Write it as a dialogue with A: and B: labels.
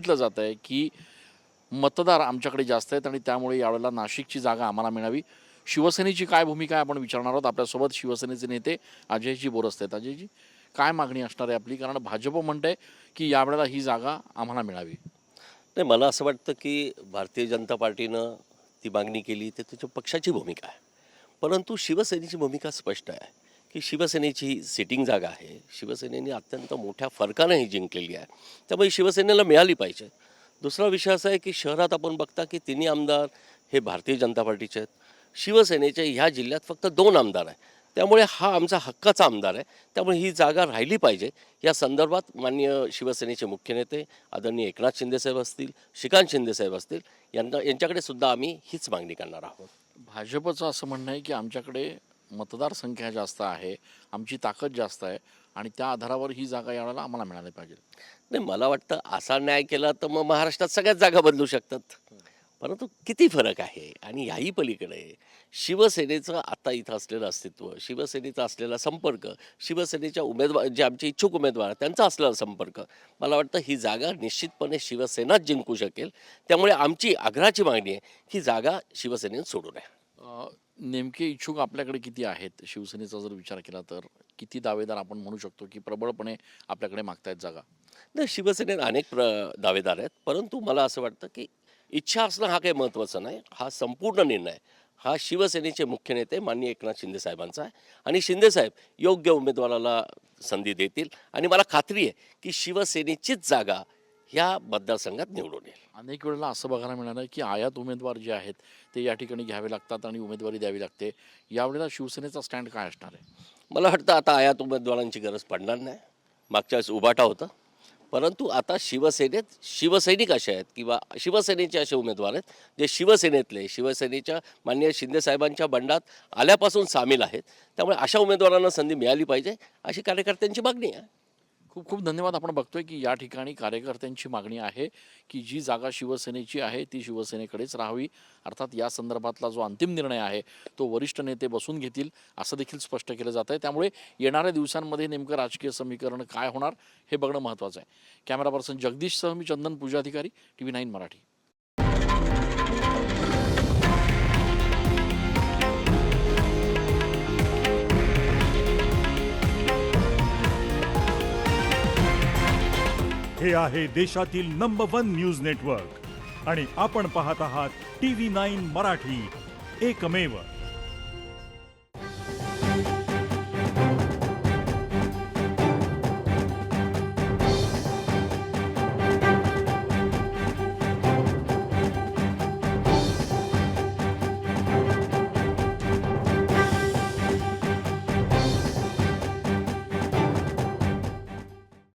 A: सांगितलं जात आहे की मतदार आमच्याकडे जास्त आहेत आणि त्यामुळे यावेळेला नाशिकची जागा आम्हाला मिळावी. शिवसेनेची काय भूमिका आहे आपण विचारणार आहोत. आपल्यासोबत शिवसेनेचे नेते अजयजी बोरस्ते आहेत. अजयजी, काय मागणी असणार आहे आपली? कारण भाजप म्हणतंय की यावेळेला ही जागा आम्हाला मिळावी.
B: नाही, मला असं वाटतं की भारतीय जनता पार्टीनं ती मागणी केली तर त्याच्या पक्षाची भूमिका आहे. परंतु शिवसेनेची भूमिका स्पष्ट आहे की शिवसेनेची ही सिटिंग जागा आहे. शिवसेनेने अत्यंत मोठ्या फरकानं ही जिंकलेली आहे. त्यामुळे शिवसेनेला मिळाली पाहिजे. दुसरा विषय असा आहे की शहरात आपण बघता की तिन्ही आमदार हे भारतीय जनता पार्टीचे आहेत. शिवसेनेच्या ह्या जिल्ह्यात फक्त 2 आमदार आहेत. त्यामुळे हा आमचा हक्काचा आमदार आहे. त्यामुळे ही जागा राहिली पाहिजे. या संदर्भात माननीय शिवसेनेचे मुख्य नेते आदरणीय एकनाथ शिंदेसाहेब असतील, श्रीकांत शिंदेसाहेब असतील, यांच्याकडे सुद्धा आम्ही हीच मागणी करणार आहोत.
A: भाजपचं असं म्हणणं आहे की आमच्याकडे मतदारसंख्या जास्त आहे, आमची ताकद जास्त आहे आणि त्या आधारावर ही जागा यावेळेला आम्हाला मिळाली पाहिजे.
B: नाही, मला वाटतं असा न्याय केला तर मग महाराष्ट्रात सगळ्याच जागा बदलू शकतात. परंतु किती फरक आहे आणि याही पलीकडे शिवसेनेचं आता इथं असलेलं अस्तित्व, शिवसेनेचा असलेला संपर्क, शिवसेनेच्या उमेदवार जे आमचे इच्छुक उमेदवार आहेत त्यांचा असलेला संपर्क, मला वाटतं ही जागा निश्चितपणे शिवसेनाच जिंकू शकेल. त्यामुळे आमची आग्रहाची मागणी आहे की जागा शिवसेनेने सोडू नये.
A: नेमके इच्छुक आपल्याकडे किती आहेत? शिवसेनेचा जर विचार केला तर किती दावेदार आपण म्हणू शकतो की प्रबळपणे आपल्याकडे मागतायत जागा?
B: नाही, शिवसेनेत अनेक दावेदार आहेत. परंतु मला असं वाटतं की इच्छा असणं हा काही महत्त्वाचा नाही. हा संपूर्ण निर्णय हा शिवसेनेचे मुख्य नेते माननीय एकनाथ शिंदे साहेबांचा आहे. आणि शिंदेसाहेब योग्य उमेदवाराला संधी देतील आणि मला खात्री आहे की शिवसेनेचीच जागा ह्या मतदारसंघात निवडून येईल.
A: अनेक वेळेला असं बघायला मिळालं की आयात उमेदवार जे आहेत ते या ठिकाणी घ्यावे लागतात आणि उमेदवारी द्यावी लागते. यावेळेला शिवसेनेचा स्टँड काय असणार आहे?
B: मला वाटतं आता आयात उमेदवारांची गरज पडणार नाही. मागच्या वेळेस उभाटा होता. परंतु आता शिवसेनेत शिवसैनिक असे आहेत किंवा शिवसेनेचे असे उमेदवार आहेत जे शिवसेनेतले, शिवसेनेच्या माननीय शिंदेसाहेबांच्या बंडात आल्यापासून सामील आहेत. त्यामुळे अशा उमेदवारांना संधी मिळाली पाहिजे अशी कार्यकर्त्यांची मागणी आहे.
A: खूप खूप धन्यवाद. आपण बघतोय की या ठिकाणी कार्यकर्त्यांची मागणी आहे की जी जागा शिवसेनेची आहे ती शिवसेनेकडेच राहावी. अर्थात या संदर्भातला जो अंतिम निर्णय आहे तो वरिष्ठ नेते बसून घेतील असं देखील स्पष्ट केलं जात आहे. त्यामुळे येणाऱ्या दिवसांमध्ये नेमकं राजकीय समीकरण काय होणार हे बघणं महत्त्वाचं आहे. कॅमेरा पर्सन जगदीशसह मी चंदन पूजाधिकारी, TV9 मराठी.
C: हे आहे देशातील नंबर 1 न्यूज नेटवर्क आणि आपण पाहत आहात TV9 मराठी, एकमेव.